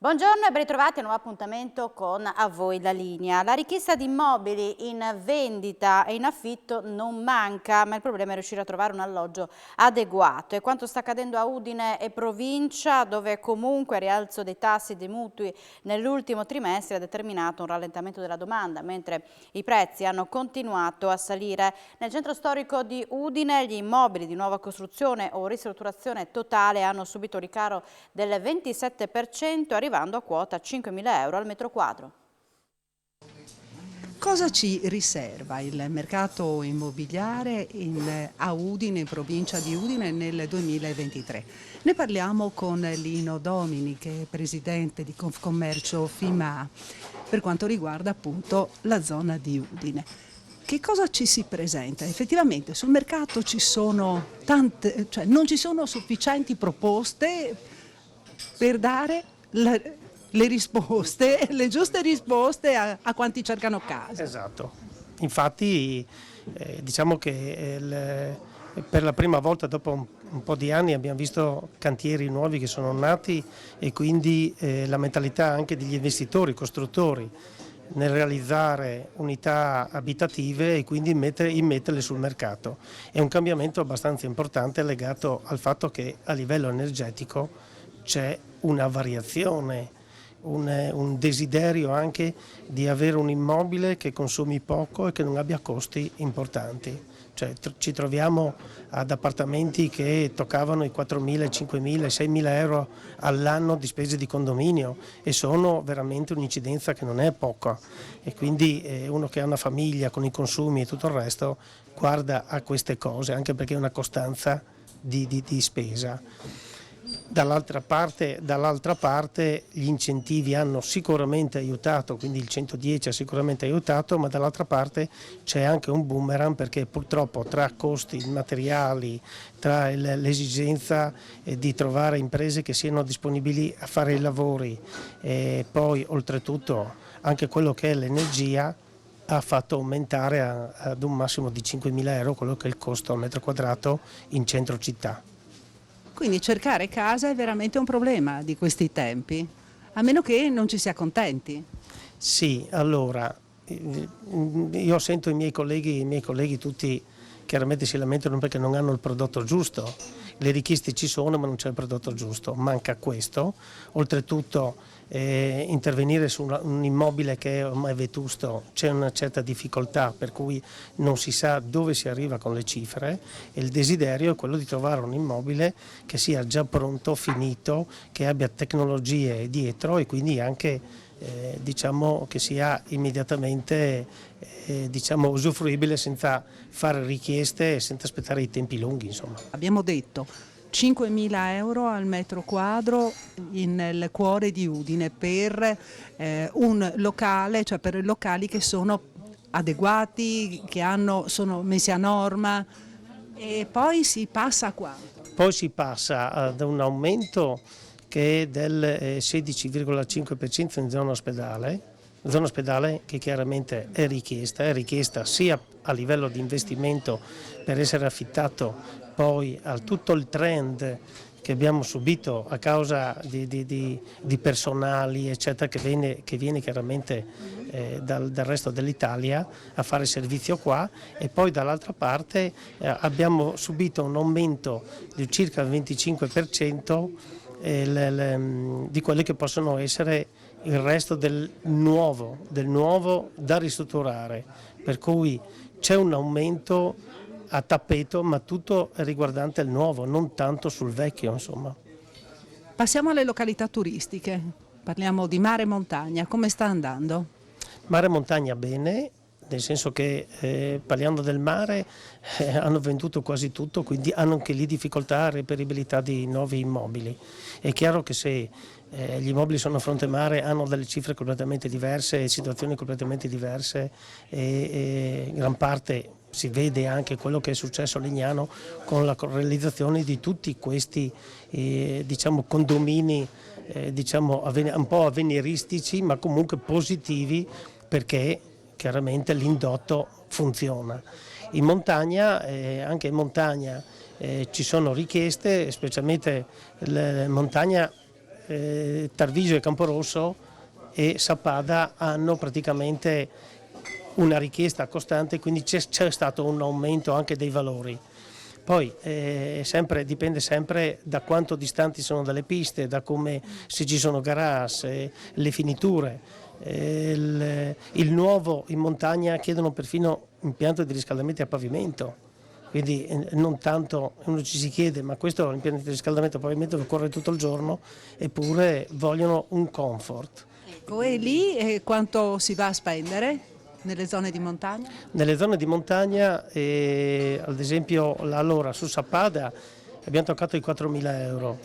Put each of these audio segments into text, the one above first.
Buongiorno e ben ritrovati a un nuovo appuntamento con A Voi la Linea. La richiesta di immobili in vendita e in affitto non manca, ma il problema è riuscire a trovare un alloggio adeguato. E quanto sta accadendo a Udine e provincia, dove comunque il rialzo dei tassi dei mutui nell'ultimo trimestre ha determinato un rallentamento della domanda, mentre i prezzi hanno continuato a salire. Nel centro storico di Udine gli immobili di nuova costruzione o ristrutturazione totale hanno subito un ricaro del 27%, arrivando a quota 5.000 euro al metro quadro. Cosa ci riserva il mercato immobiliare a Udine, in provincia di Udine, nel 2023? Ne parliamo con Lino Domini, che è presidente di Confcommercio FIMA, per quanto riguarda appunto la zona di Udine. Che cosa ci si presenta? Effettivamente sul mercato ci sono tante, non ci sono sufficienti proposte per dare le risposte, le giuste risposte a quanti cercano casa. Esatto, infatti diciamo che per la prima volta dopo un po' di anni abbiamo visto cantieri nuovi che sono nati e quindi la mentalità anche degli investitori, costruttori nel realizzare unità abitative e quindi immetterle sul mercato. È un cambiamento abbastanza importante legato al fatto che a livello energetico c'è una variazione, un desiderio anche di avere un immobile che consumi poco e che non abbia costi importanti. Cioè, ci troviamo ad appartamenti che toccavano i 4.000, 5.000, 6.000 euro all'anno di spese di condominio e sono veramente un'incidenza che non è poca, e quindi uno che ha una famiglia con i consumi e tutto il resto guarda a queste cose, anche perché è una costanza di spesa. Dall'altra parte gli incentivi hanno sicuramente aiutato, quindi il 110 ha sicuramente aiutato, ma dall'altra parte c'è anche un boomerang, perché purtroppo tra costi materiali, tra l'esigenza di trovare imprese che siano disponibili a fare i lavori e poi oltretutto anche quello che è l'energia, ha fatto aumentare ad un massimo di 5.000 euro quello che è il costo al metro quadrato in centro città. Quindi cercare casa è veramente un problema di questi tempi, a meno che non ci si accontenti. Sì, allora, io sento i miei colleghi tutti chiaramente si lamentano perché non hanno il prodotto giusto, le richieste ci sono ma non c'è il prodotto giusto, manca questo, oltretutto intervenire su un immobile che è ormai vetusto c'è una certa difficoltà, per cui non si sa dove si arriva con le cifre, e il desiderio è quello di trovare un immobile che sia già pronto, finito, che abbia tecnologie dietro e quindi anche diciamo che sia immediatamente usufruibile senza fare richieste e senza aspettare i tempi lunghi, insomma. Abbiamo detto 5.000 euro al metro quadro nel cuore di Udine per un locale, cioè per locali che sono adeguati, che sono messi a norma, e poi si passa a quanto? Poi si passa ad un aumento che è del 16,5% in zona ospedale che chiaramente è richiesta sia a livello di investimento per essere affittato poi a tutto il trend che abbiamo subito a causa di personali eccetera che viene chiaramente dal resto dell'Italia a fare servizio qua, e poi dall'altra parte abbiamo subito un aumento di circa il 25% di quelli che possono essere il resto del nuovo da ristrutturare, per cui c'è un aumento a tappeto, ma tutto è riguardante il nuovo, non tanto sul vecchio, insomma. Passiamo alle località turistiche, parliamo di mare e montagna, come sta andando? Mare e montagna bene, nel senso che parliamo del mare hanno venduto quasi tutto, quindi hanno anche lì difficoltà a reperibilità di nuovi immobili. È chiaro che se gli immobili sono a fronte mare hanno delle cifre completamente diverse, situazioni completamente diverse e gran parte si vede anche quello che è successo a Legnano con la realizzazione di tutti questi condomini un po' avveniristici ma comunque positivi, perché chiaramente l'indotto funziona. In montagna, anche in montagna ci sono richieste, specialmente in montagna Tarvisio e Camporosso e Sappada hanno praticamente una richiesta costante, quindi c'è stato un aumento anche dei valori. Poi dipende sempre da quanto distanti sono dalle piste, da come, se ci sono garage, le finiture. Il nuovo in montagna chiedono perfino impianto di riscaldamento a pavimento, quindi non tanto uno ci si chiede, ma questo impianto di riscaldamento a pavimento che corre tutto il giorno, eppure vogliono un comfort. Ecco, e lì quanto si va a spendere nelle zone di montagna? Nelle zone di montagna, ad esempio allora su Sappada abbiamo toccato i 4.000 euro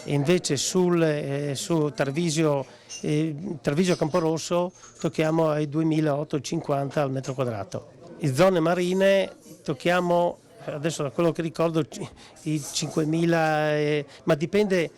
e invece su Tarvisio Camporosso tocchiamo ai 2.850 al metro quadrato. In zone marine tocchiamo, adesso da quello che ricordo, i 5.000, ma dipende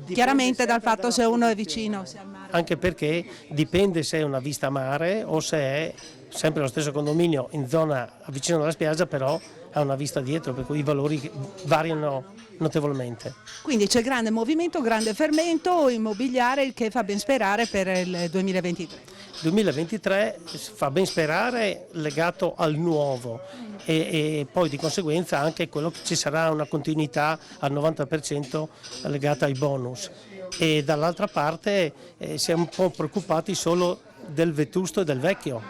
Chiaramente dal fatto se uno è vicino, se è al mare. anche perché dipende se è una vista mare o se è sempre lo stesso condominio in zona vicino alla spiaggia, però ha una vista dietro, per cui i valori variano notevolmente. Quindi c'è grande movimento, grande fermento immobiliare, il che fa ben sperare per il 2023. 2023 fa ben sperare, legato al nuovo e poi di conseguenza anche quello che ci sarà una continuità al 90% legata ai bonus. E dall'altra parte siamo un po' preoccupati solo del vetusto e del vecchio,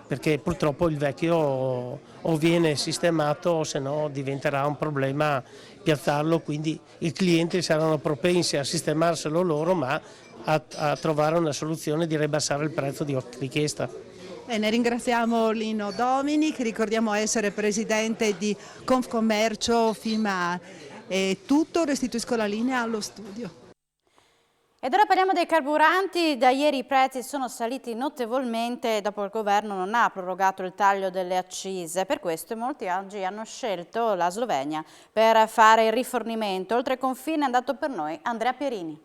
perché purtroppo il vecchio o viene sistemato o se no diventerà un problema piazzarlo, quindi i clienti saranno propensi a sistemarselo loro, ma a trovare una soluzione di ribassare il prezzo di richiesta. Bene, ringraziamo Lino Domini, che ricordiamo essere presidente di Confcommercio FIMA. È tutto, restituisco la linea allo studio. Ed ora parliamo dei carburanti. Da ieri i prezzi sono saliti notevolmente dopo che il governo non ha prorogato il taglio delle accise. Per questo molti oggi hanno scelto la Slovenia per fare il rifornimento. Oltre confine è andato per noi Andrea Pierini.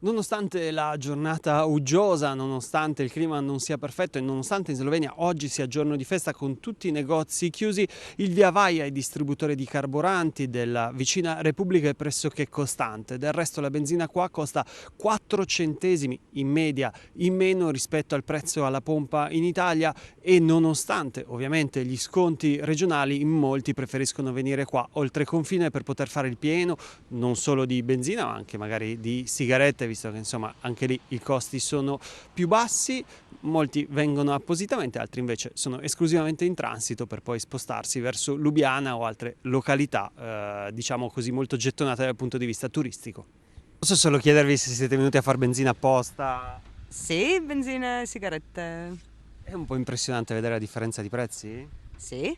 Nonostante la giornata uggiosa, nonostante il clima non sia perfetto e nonostante in Slovenia oggi sia giorno di festa con tutti i negozi chiusi, il via vai ai distributori di carburanti della vicina Repubblica è pressoché costante. Del resto la benzina qua costa 4 centesimi in media in meno rispetto al prezzo alla pompa in Italia e nonostante ovviamente gli sconti regionali, in molti preferiscono venire qua oltre confine per poter fare il pieno non solo di benzina ma anche magari di sigarette, visto che insomma anche lì i costi sono più bassi. Molti vengono appositamente, altri invece sono esclusivamente in transito per poi spostarsi verso Lubiana o altre località, diciamo così, molto gettonate dal punto di vista turistico. Posso solo chiedervi se siete venuti a far benzina apposta? Sì, benzina e sigarette. È un po' impressionante vedere la differenza di prezzi? Sì,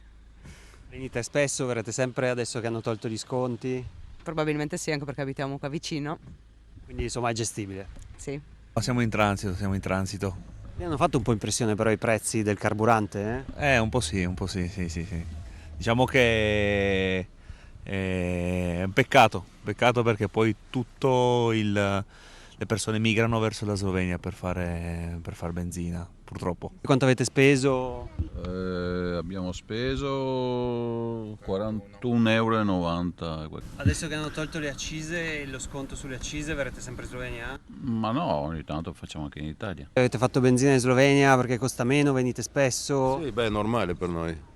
Venite spesso, verrete sempre adesso che hanno tolto gli sconti? probabilmente sì, anche perché abitiamo qua vicino. Quindi insomma è gestibile. Sì. Siamo in transito, siamo in transito. Mi hanno fatto un po' impressione però i prezzi del carburante, Un po' sì, sì. Diciamo che è un peccato perché poi le persone migrano verso la Slovenia per far benzina, purtroppo. Quanto avete speso? Abbiamo speso 41,90 euro. Adesso che hanno tolto le accise e lo sconto sulle accise, verrete sempre in Slovenia? Ma no, ogni tanto facciamo anche in Italia. Avete fatto benzina in Slovenia perché costa meno, venite spesso? Sì, beh, è normale per noi.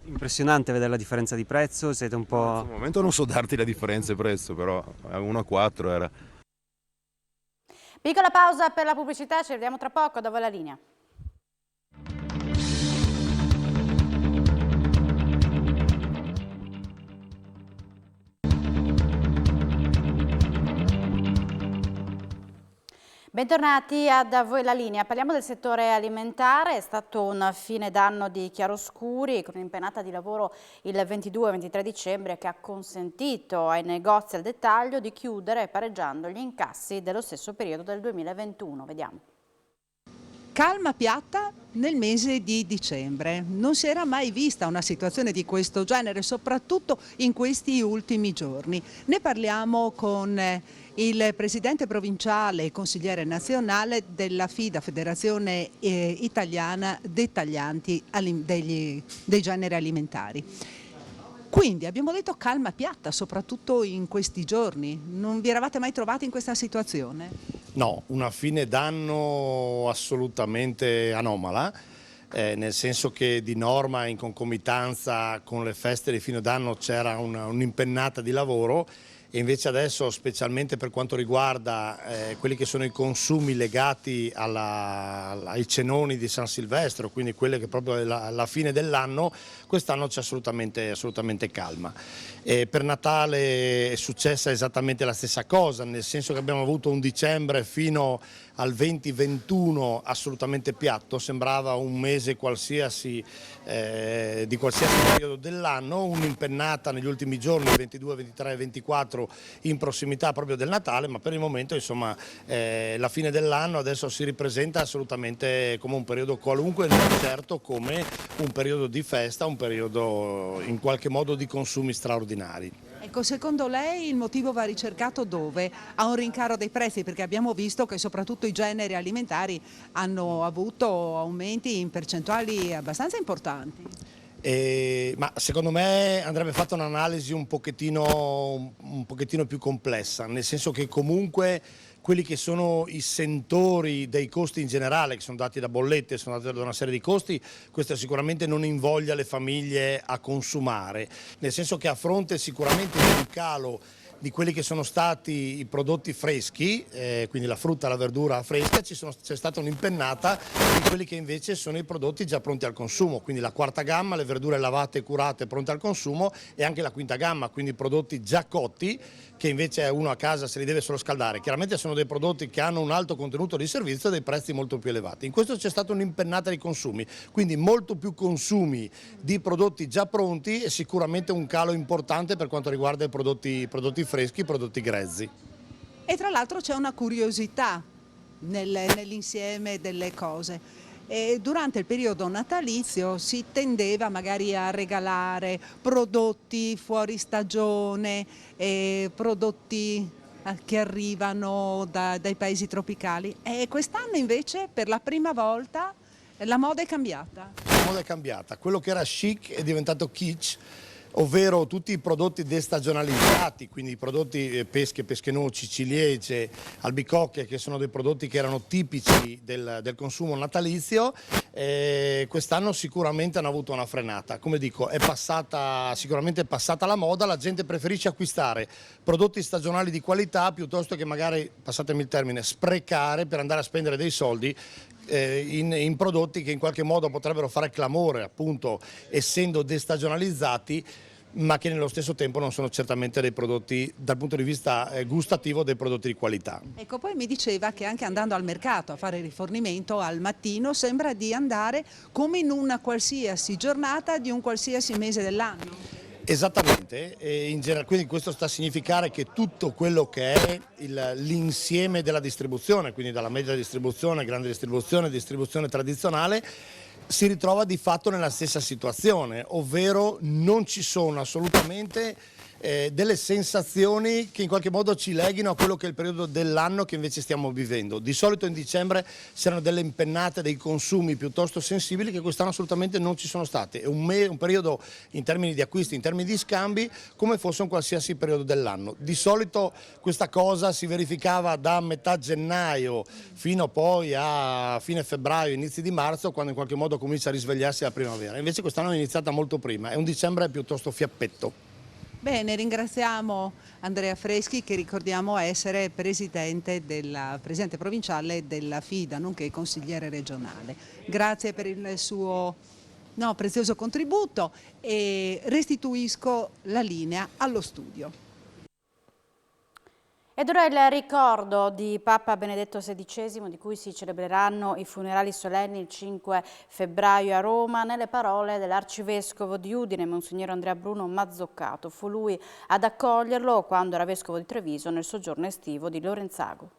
Impressionante vedere la differenza di prezzo, siete un Al po'... momento non so darti la differenza di prezzo, però a 1,4 era. Piccola pausa per la pubblicità, ci vediamo tra poco, da voi la linea. Bentornati a Da voi la linea. Parliamo del settore alimentare. È stato un fine d'anno di chiaroscuri con un'impennata di lavoro il 22-23 dicembre che ha consentito ai negozi al dettaglio di chiudere pareggiando gli incassi dello stesso periodo del 2021. Vediamo. Calma piatta nel mese di dicembre. Non si era mai vista una situazione di questo genere, soprattutto in questi ultimi giorni. Ne parliamo con il presidente provinciale e consigliere nazionale della FIDA, Federazione Italiana dei Generi Alimentari. Qui Quindi abbiamo detto calma piatta, soprattutto in questi giorni. Non vi eravate mai trovati in questa situazione? No, una fine d'anno assolutamente anomala, nel senso che di norma in concomitanza con le feste di fine d'anno c'era un'impennata di lavoro, e invece adesso, specialmente per quanto riguarda quelli che sono i consumi legati ai cenoni di San Silvestro, quindi quelle che proprio alla fine dell'anno, quest'anno c'è assolutamente calma. Per Natale è successa esattamente la stessa cosa, nel senso che abbiamo avuto un dicembre fino al 20-21 assolutamente piatto, sembrava un mese qualsiasi di qualsiasi periodo dell'anno, un'impennata negli ultimi giorni, 22, 23, 24, in prossimità proprio del Natale, ma per il momento insomma la fine dell'anno adesso si ripresenta assolutamente come un periodo qualunque, non certo come un periodo di festa, un periodo in qualche modo di consumi straordinari. Ecco, secondo lei il motivo va ricercato dove? A un rincaro dei prezzi, perché abbiamo visto che soprattutto i generi alimentari hanno avuto aumenti in percentuali abbastanza importanti. Ma secondo me andrebbe fatta un'analisi un pochettino più complessa, nel senso che comunque quelli che sono i sentori dei costi in generale, che sono dati da bollette, sono dati da una serie di costi, questo sicuramente non invoglia le famiglie a consumare, nel senso che a fronte sicuramente di un calo di quelli che sono stati i prodotti freschi, quindi la frutta e la verdura fresca, c'è stata un'impennata di quelli che invece sono i prodotti già pronti al consumo, quindi la quarta gamma, le verdure lavate, curate, pronte al consumo, e anche la quinta gamma, quindi i prodotti già cotti, che invece uno a casa se li deve solo scaldare. Chiaramente sono dei prodotti che hanno un alto contenuto di servizio e dei prezzi molto più elevati. In questo c'è stata un'impennata dei consumi, quindi molto più consumi di prodotti già pronti e sicuramente un calo importante per quanto riguarda i prodotti freschi, i prodotti grezzi. E tra l'altro c'è una curiosità nell'insieme delle cose. E durante il periodo natalizio si tendeva magari a regalare prodotti fuori stagione, prodotti che arrivano dai paesi tropicali, e quest'anno invece per la prima volta la moda è cambiata. La moda è cambiata, quello che era chic è diventato kitsch, ovvero tutti i prodotti destagionalizzati, quindi i prodotti pesche, noci, ciliegie, albicocche, che sono dei prodotti che erano tipici del consumo natalizio, quest'anno sicuramente hanno avuto una frenata. Come dico, sicuramente è passata la moda, la gente preferisce acquistare prodotti stagionali di qualità piuttosto che magari, passatemi il termine, sprecare per andare a spendere dei soldi in prodotti che in qualche modo potrebbero fare clamore, appunto essendo destagionalizzati, ma che nello stesso tempo non sono certamente dei prodotti, dal punto di vista gustativo, dei prodotti di qualità. Ecco, poi mi diceva che anche andando al mercato a fare rifornimento al mattino sembra di andare come in una qualsiasi giornata di un qualsiasi mese dell'anno. Esattamente, quindi questo sta a significare che tutto quello che è l'insieme della distribuzione, quindi dalla media distribuzione, grande distribuzione, distribuzione tradizionale, si ritrova di fatto nella stessa situazione, ovvero non ci sono assolutamente delle sensazioni che in qualche modo ci leghino a quello che è il periodo dell'anno che invece stiamo vivendo. Di solito in dicembre c'erano delle impennate, dei consumi piuttosto sensibili che quest'anno assolutamente non ci sono state. È un periodo in termini di acquisti, in termini di scambi, come fosse un qualsiasi periodo dell'anno. Di solito questa cosa si verificava da metà gennaio fino poi a fine febbraio, inizi di marzo, quando in qualche modo comincia a risvegliarsi la primavera. Invece quest'anno è iniziata molto prima, è un dicembre piuttosto fiappetto. Bene, ringraziamo Andrea Freschi, che ricordiamo essere presidente provinciale della FIDA, nonché consigliere regionale. Grazie per il suo prezioso contributo e restituisco la linea allo studio. Ed ora il ricordo di Papa Benedetto XVI, di cui si celebreranno i funerali solenni il 5 febbraio a Roma, nelle parole dell'arcivescovo di Udine, Monsignor Andrea Bruno Mazzoccato. Fu lui ad accoglierlo quando era vescovo di Treviso nel soggiorno estivo di Lorenzago.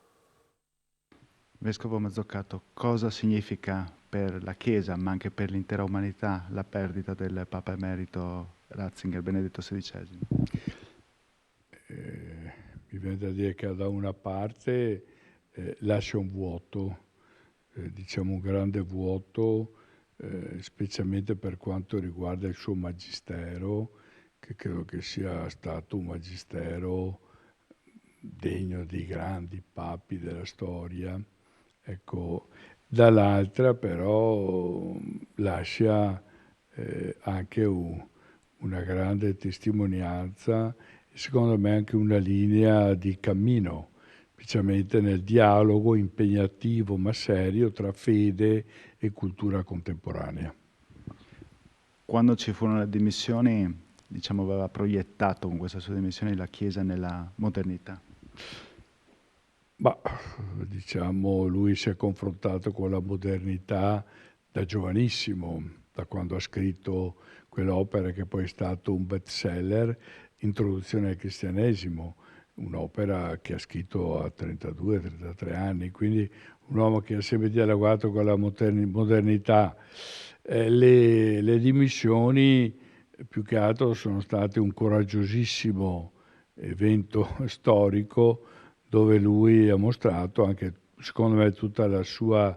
Vescovo Mazzoccato, cosa significa per la Chiesa, ma anche per l'intera umanità, la perdita del Papa Emerito Ratzinger, Benedetto XVI? Mi viene da dire che da una parte lascia un vuoto, diciamo un grande vuoto, specialmente per quanto riguarda il suo magistero, che credo che sia stato un magistero degno dei grandi papi della storia. Ecco, dall'altra però lascia anche una grande testimonianza e secondo me anche una linea di cammino, specialmente nel dialogo impegnativo ma serio tra fede e cultura contemporanea. Quando ci furono le dimissioni, diciamo, aveva proiettato con queste sue dimissioni la Chiesa nella modernità? Ma diciamo, lui si è confrontato con la modernità da giovanissimo, da quando ha scritto quell'opera che poi è stato un bestseller, Introduzione al cristianesimo, un'opera che ha scritto a 32-33 anni, quindi un uomo che ha sempre dialogato con la modernità. Le dimissioni più che altro sono state un coraggiosissimo evento storico dove lui ha mostrato anche, secondo me, tutta la sua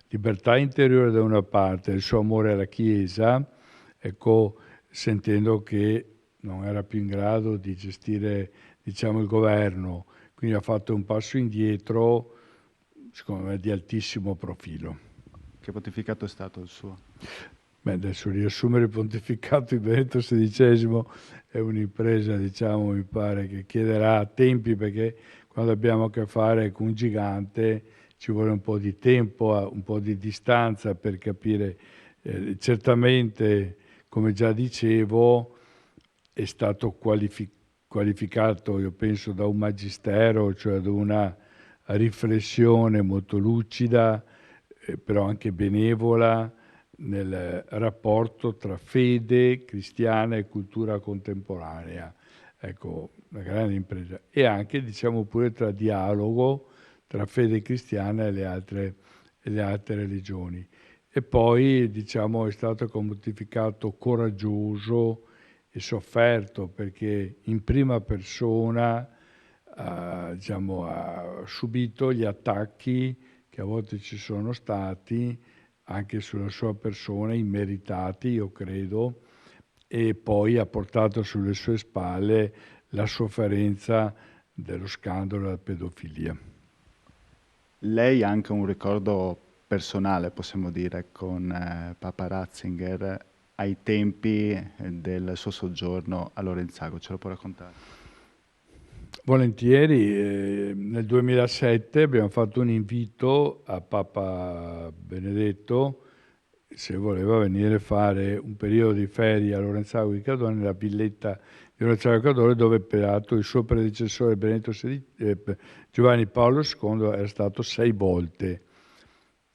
libertà interiore da una parte, il suo amore alla Chiesa, ecco, sentendo che non era più in grado di gestire, diciamo, il governo, quindi ha fatto un passo indietro, secondo me, di altissimo profilo. Che pontificato è stato il suo? Beh, adesso riassumere il pontificato di Benedetto XVI è un'impresa, diciamo, mi pare, che chiederà tempi, perché quando abbiamo a che fare con un gigante ci vuole un po' di tempo, un po' di distanza per capire. Certamente, come già dicevo, è stato qualificato, io penso, da un magistero, cioè da una riflessione molto lucida, però anche benevola, nel rapporto tra fede cristiana e cultura contemporanea. Ecco, una grande impresa. E anche, diciamo pure, tra dialogo tra fede cristiana e le altre religioni. E poi, diciamo, è stato come pontificato coraggioso e sofferto, perché in prima persona diciamo, ha subito gli attacchi che a volte ci sono stati anche sulla sua persona, immeritati, io credo, e poi ha portato sulle sue spalle la sofferenza dello scandalo della pedofilia. Lei ha anche un ricordo personale, possiamo dire, con Papa Ratzinger ai tempi del suo soggiorno a Lorenzago. Ce lo può raccontare? Volentieri. Nel 2007 abbiamo fatto un invito a Papa Benedetto se voleva venire a fare un periodo di ferie a Lorenzago di Cadore, nella villetta di Lorenzago di Cadore, dove peraltro il suo predecessore Giovanni Paolo II era stato 6 volte.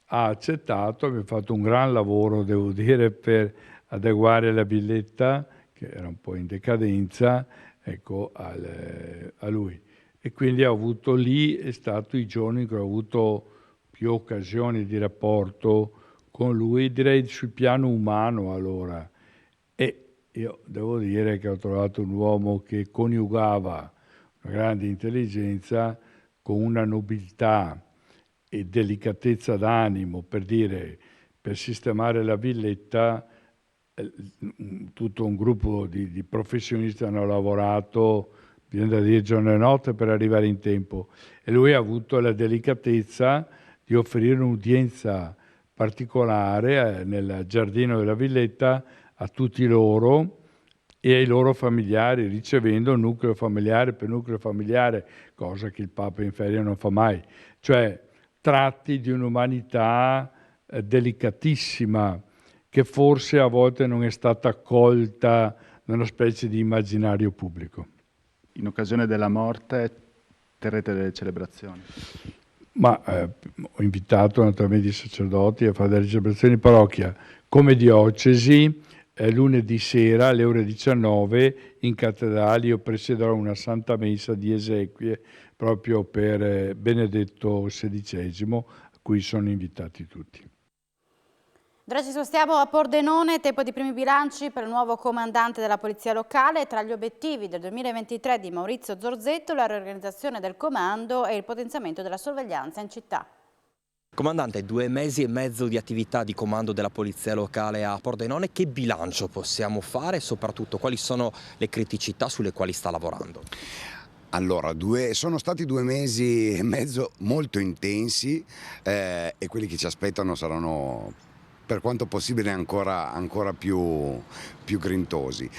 Ha accettato, abbiamo fatto un gran lavoro, devo dire, per adeguare la villetta, che era un po' in decadenza, ecco, a lui. E quindi ho avuto lì, è stato i giorni in cui ho avuto più occasioni di rapporto con lui, direi sul piano umano allora. E io devo dire che ho trovato un uomo che coniugava una grande intelligenza con una nobiltà e delicatezza d'animo, per dire, per sistemare la villetta. Tutto un gruppo di professionisti hanno lavorato, viene da dire, giorno e notte per arrivare in tempo, e lui ha avuto la delicatezza di offrire un'udienza particolare nel giardino della villetta a tutti loro e ai loro familiari, ricevendo nucleo familiare per nucleo familiare, cosa che il Papa in ferie non fa mai, cioè tratti di un'umanità delicatissima, che forse a volte non è stata accolta nella specie di immaginario pubblico. In occasione della morte terrete delle celebrazioni? Ma ho invitato naturalmente i sacerdoti a fare delle celebrazioni in parrocchia. Come diocesi, lunedì sera alle ore 19 in cattedrale io presiederò una santa messa di esequie proprio per Benedetto XVI, a cui sono invitati tutti. Ora ci spostiamo a Pordenone, tempo di primi bilanci per il nuovo comandante della Polizia Locale. Tra gli obiettivi del 2023 di Maurizio Zorzetto, la riorganizzazione del comando e il potenziamento della sorveglianza in città. Comandante, 2 mesi e mezzo di attività di comando della Polizia Locale a Pordenone, che bilancio possiamo fare e soprattutto quali sono le criticità sulle quali sta lavorando? Allora, sono stati 2 mesi e mezzo molto intensi e quelli che ci aspettano saranno per quanto possibile ancora più grintosi.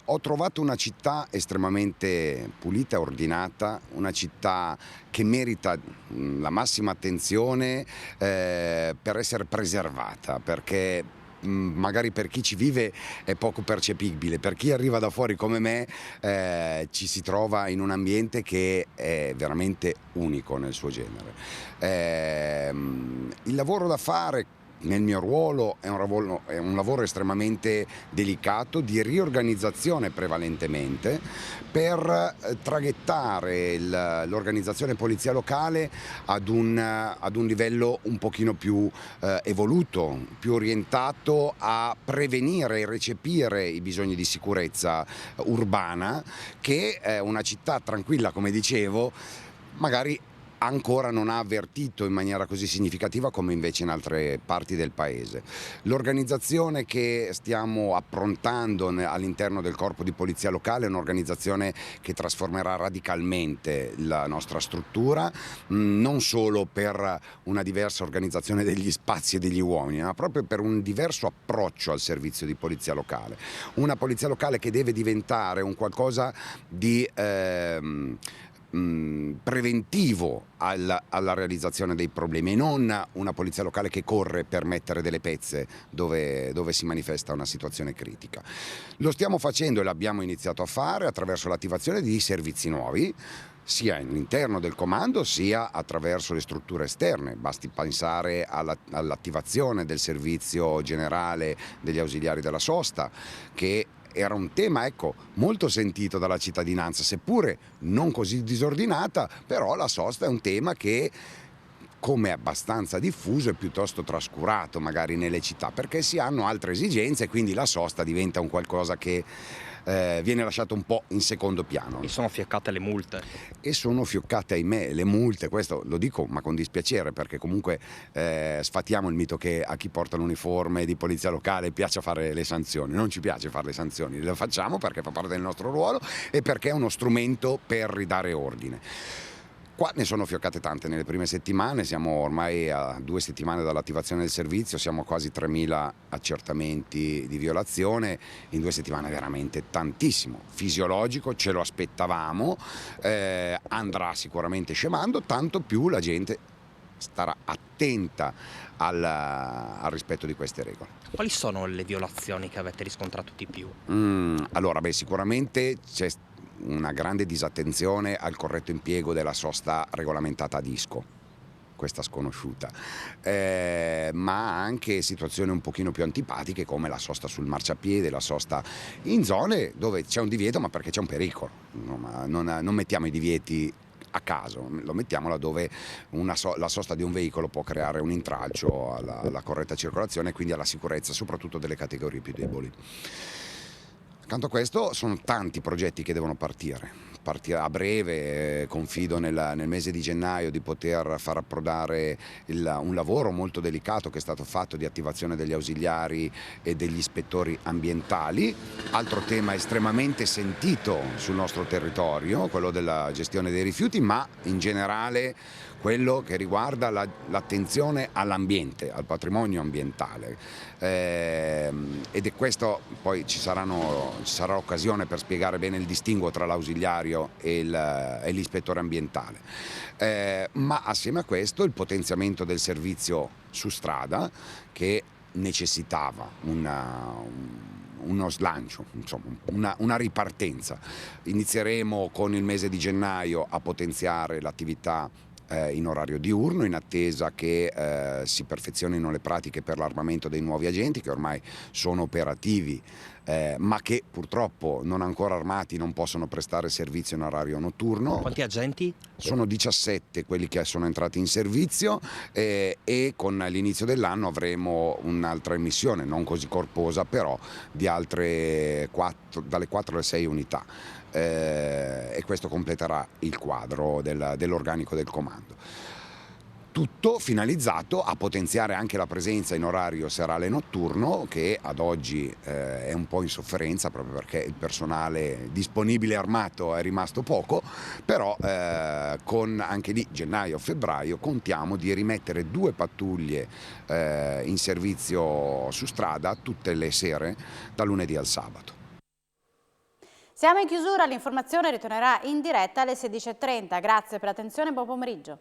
Ho trovato una città estremamente pulita e ordinata, una città che merita la massima attenzione per essere preservata, perché magari per chi ci vive è poco percepibile, per chi arriva da fuori come me ci si trova in un ambiente che è veramente unico nel suo genere. Il lavoro da fare nel mio ruolo è un lavoro estremamente delicato, di riorganizzazione prevalentemente, per traghettare l'organizzazione polizia locale ad un livello un pochino più evoluto, più orientato a prevenire e recepire i bisogni di sicurezza urbana che una città tranquilla, come dicevo, magari ancora non ha avvertito in maniera così significativa come invece in altre parti del paese. L'organizzazione che stiamo approntando all'interno del corpo di polizia locale è un'organizzazione che trasformerà radicalmente la nostra struttura, non solo per una diversa organizzazione degli spazi e degli uomini, ma proprio per un diverso approccio al servizio di polizia locale. Una polizia locale che deve diventare un qualcosa di preventivo alla realizzazione dei problemi e non una polizia locale che corre per mettere delle pezze dove si manifesta una situazione critica. Lo stiamo facendo e l'abbiamo iniziato a fare attraverso l'attivazione di servizi nuovi, sia all'interno del comando sia attraverso le strutture esterne. Basti pensare all'attivazione del servizio generale degli ausiliari della sosta, che era un tema, ecco, molto sentito dalla cittadinanza, seppure non così disordinata, però la sosta è un tema che, come è abbastanza diffuso, è piuttosto trascurato magari nelle città, perché si hanno altre esigenze e quindi la sosta diventa un qualcosa che viene lasciato un po' in secondo piano. E sono fioccate le multe? E sono fioccate, ahimè, le multe, questo lo dico ma con dispiacere, perché comunque sfatiamo il mito che a chi porta l'uniforme di polizia locale piace fare le sanzioni. Non ci piace fare le sanzioni, le facciamo perché fa parte del nostro ruolo e perché è uno strumento per ridare ordine. Qua ne sono fioccate tante nelle prime settimane, siamo ormai a 2 settimane dall'attivazione del servizio, siamo a quasi 3.000 accertamenti di violazione, in 2 settimane è veramente tantissimo, fisiologico, ce lo aspettavamo, andrà sicuramente scemando, tanto più la gente starà attenta al rispetto di queste regole. Quali sono le violazioni che avete riscontrato di più? Allora, sicuramente c'è una grande disattenzione al corretto impiego della sosta regolamentata a disco, questa sconosciuta, ma anche situazioni un pochino più antipatiche come la sosta sul marciapiede, la sosta in zone dove c'è un divieto ma perché c'è un pericolo. Non mettiamo i divieti a caso, lo mettiamo laddove la sosta di un veicolo può creare un intralcio alla corretta circolazione e quindi alla sicurezza soprattutto delle categorie più deboli. Accanto a questo sono tanti progetti che devono partire a breve, confido nel mese di gennaio di poter far approdare un lavoro molto delicato che è stato fatto di attivazione degli ausiliari e degli ispettori ambientali, altro tema estremamente sentito sul nostro territorio, quello della gestione dei rifiuti, ma in generale quello che riguarda l'attenzione all'ambiente, al patrimonio ambientale. Ed è questo, poi ci sarà occasione per spiegare bene il distinguo tra l'ausiliario e l'ispettore ambientale. Ma assieme a questo il potenziamento del servizio su strada, che necessitava uno slancio, insomma, una ripartenza. Inizieremo con il mese di gennaio a potenziare l'attività in orario diurno, in attesa che si perfezionino le pratiche per l'armamento dei nuovi agenti che ormai sono operativi, ma che purtroppo non ancora armati non possono prestare servizio in orario notturno. Quanti agenti? Sono 17 quelli che sono entrati in servizio e con l'inizio dell'anno avremo un'altra emissione, non così corposa però, di altre dalle 4 alle 6 unità. E questo completerà il quadro dell'organico del comando. tutto finalizzato a potenziare anche la presenza in orario serale e notturno, che ad oggi è un po' in sofferenza proprio perché il personale disponibile armato è rimasto poco, però con anche lì gennaio-febbraio contiamo di rimettere 2 pattuglie in servizio su strada tutte le sere da lunedì al sabato. Siamo in chiusura, l'informazione ritornerà in diretta alle 16:30. Grazie per l'attenzione e buon pomeriggio.